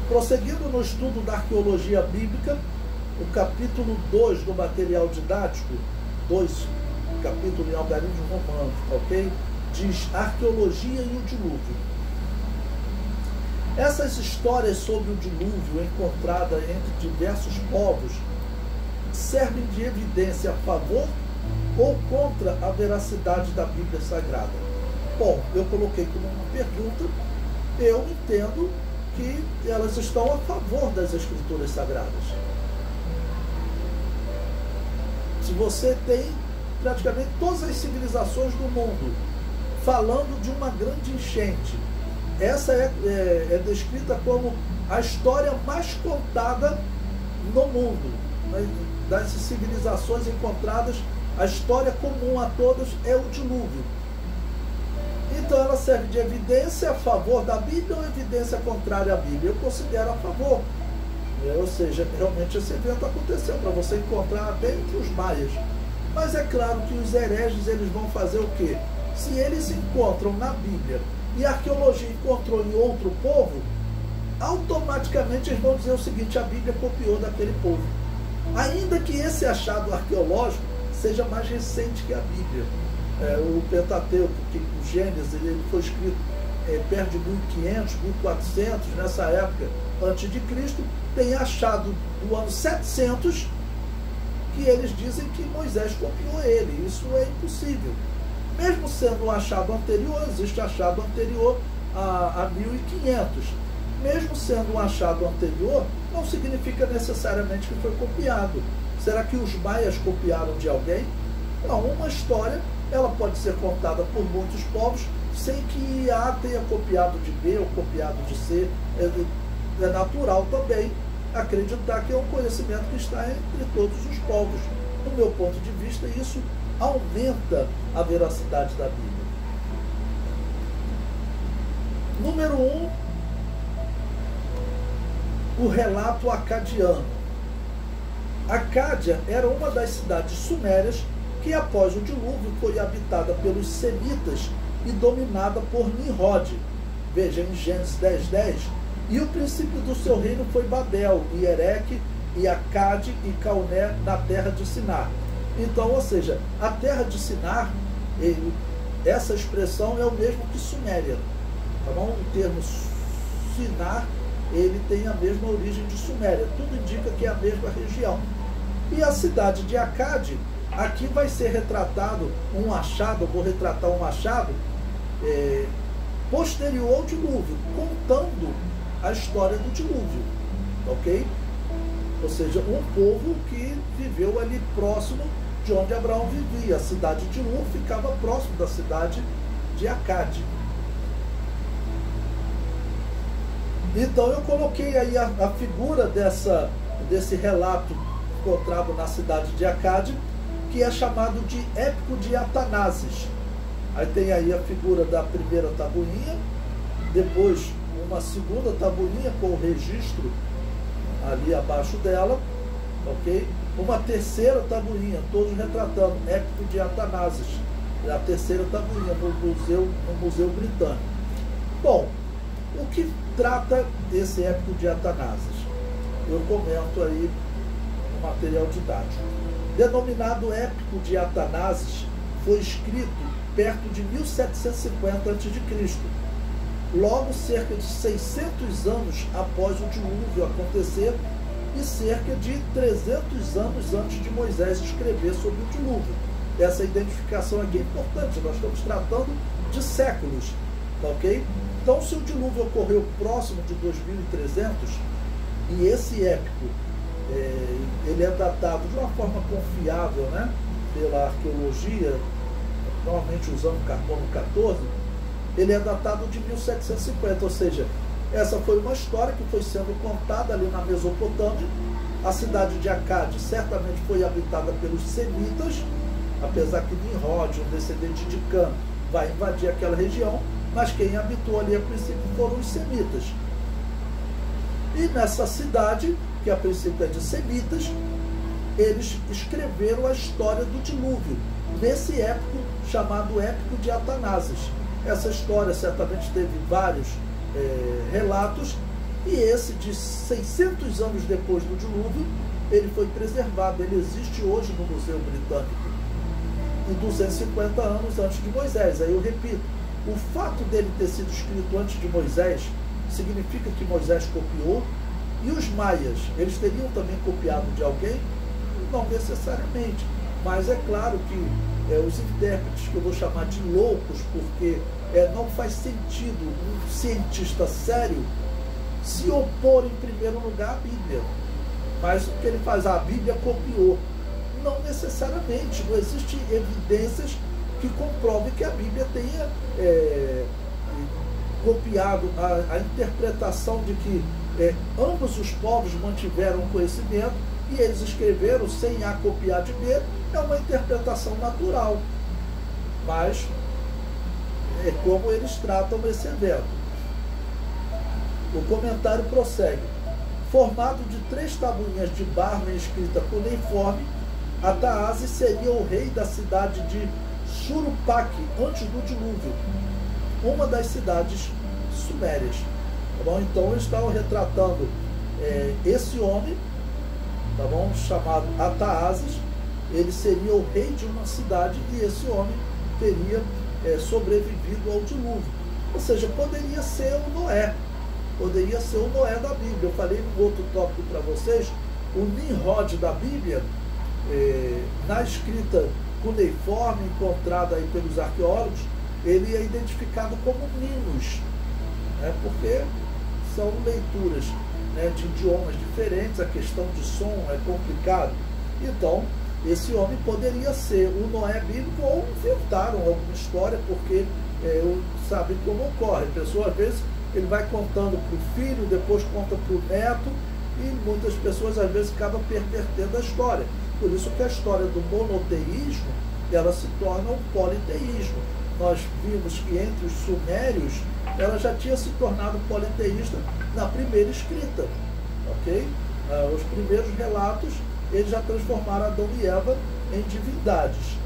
Prosseguindo no estudo da arqueologia bíblica, o capítulo 2 do material didático, 2, capítulo em algarismo romano, ok? Diz arqueologia e o dilúvio. Essas histórias sobre o dilúvio encontradas entre diversos povos servem de evidência a favor ou contra a veracidade da Bíblia Sagrada? Bom, eu coloquei como uma pergunta, eu entendo que elas estão a favor das Escrituras Sagradas. Se você tem praticamente todas as civilizações do mundo falando de uma grande enchente, essa é descrita como a história mais contada no mundo, né? Das civilizações encontradas, a história comum a todas é o dilúvio. Então ela serve de evidência a favor da Bíblia ou evidência contrária à Bíblia? Eu considero a favor. Ou seja, realmente esse evento aconteceu, para você encontrar bem entre os maias. Mas é claro que os hereges, eles vão fazer o quê? Se eles encontram na Bíblia e a arqueologia encontrou em outro povo, automaticamente eles vão dizer o seguinte: a Bíblia copiou daquele povo. Ainda que esse achado arqueológico seja mais recente que a Bíblia. O Pentateuco, o Gênesis, ele foi escrito perto de 1500, 1400, nessa época, antes de Cristo, tem achado do ano 700 que eles dizem que Moisés copiou ele. Isso é impossível. Mesmo sendo um achado anterior, existe achado anterior a 1500. Mesmo sendo um achado anterior, não significa necessariamente que foi copiado. Será que os maias copiaram de alguém? Não, uma história, ela pode ser contada por muitos povos sem que A tenha copiado de B ou copiado de C. É natural também acreditar que é um conhecimento que está entre todos os povos. Do meu ponto de vista, isso aumenta a veracidade da Bíblia. Número 1, o relato acadiano. Acádia era uma das cidades sumérias que, após o dilúvio, foi habitada pelos semitas e dominada por Nimrod. Veja em Gênesis 10:10. E o princípio do seu reino foi Babel, e Ereque, e Acade, e Cauné, na terra de Sinar. Então, ou seja, a terra de Sinar, essa expressão é o mesmo que Suméria. Tá bom? O termo Sinar, ele tem a mesma origem de Suméria. Tudo indica que é a mesma região. E a cidade de Acade, aqui vai ser retratado um achado, eu vou retratar um achado posterior ao dilúvio, contando a história do dilúvio, ok? Ou seja, um povo que viveu ali próximo de onde Abraão vivia. A cidade de Ur ficava próximo da cidade de Acade. Então eu coloquei aí a figura desse relato encontrado na cidade de Acade, que é chamado de Épico de Atanases. Aí tem aí a figura da primeira tabuinha, depois uma segunda tabuinha com o registro ali abaixo dela, ok? Uma terceira tabuinha, todos retratando Épico de Atanases, a terceira tabuinha no Museu Britânico. Bom, o que trata esse Épico de Atanases? Eu comento aí no material didático. Denominado Épico de Atanases, foi escrito perto de 1750 a.C., logo cerca de 600 anos após o dilúvio acontecer e cerca de 300 anos antes de Moisés escrever sobre o dilúvio. Essa identificação aqui é importante, nós estamos tratando de séculos, tá ok? Então, se o dilúvio ocorreu próximo de 2300, e esse épico, ele é datado de uma forma confiável, né, pela arqueologia, normalmente usando carbono 14, ele é datado de 1750, ou seja, essa foi uma história que foi sendo contada ali na Mesopotâmia. A cidade de Acade certamente foi habitada pelos semitas, apesar que Nimrod, um descendente de Cã, vai invadir aquela região, mas quem habitou ali a princípio foram os semitas. E nessa cidade, que a princípio é de semitas, eles escreveram a história do dilúvio, nesse épico chamado Épico de Atanases. Essa história certamente teve vários relatos, E esse de 600 anos depois do dilúvio, ele foi preservado, ele existe hoje no Museu Britânico, e 250 anos antes de Moisés. Aí eu repito, o fato dele ter sido escrito antes de Moisés significa que Moisés copiou, e os maias, eles teriam também copiado de alguém? Não necessariamente, mas é claro que os intérpretes, que eu vou chamar de loucos, porque não faz sentido um cientista sério se opor em primeiro lugar à Bíblia. Mas o que ele faz? A Bíblia copiou. Não necessariamente, não existem evidências que comprovem que a Bíblia tenha copiado a interpretação de que ambos os povos mantiveram o conhecimento e eles escreveram sem a copiar de B. É uma interpretação natural, mas é como eles tratam esse evento. O comentário prossegue. Formado de 3 tabuinhas de barro em escrita cuneiforme, Ataase seria o rei da cidade de Shuruppak antes do dilúvio, uma das cidades sumérias. Tá bom? Então eles estavam retratando esse homem, tá bom? Chamado Ataases. Ele seria o rei de uma cidade e esse homem teria sobrevivido ao dilúvio. Ou seja, poderia ser o Noé. Poderia ser o Noé da Bíblia. Eu falei no outro tópico para vocês, o Nimrod da Bíblia, na escrita cuneiforme encontrada aí pelos arqueólogos, ele é identificado como Minos, porque são leituras de idiomas diferentes, a questão de som é complicado. Então, esse homem poderia ser o Noé bíblico, ou inventaram alguma história, porque sabe como ocorre. A pessoa, às vezes, ele vai contando para o filho, depois conta para o neto, e muitas pessoas, às vezes, acabam pervertendo a história. Por isso que a história do monoteísmo, ela se torna um politeísmo. Nós vimos que entre os sumérios, ela já tinha se tornado politeísta na primeira escrita, ok? Os primeiros relatos, eles já transformaram Adão e Eva em divindades.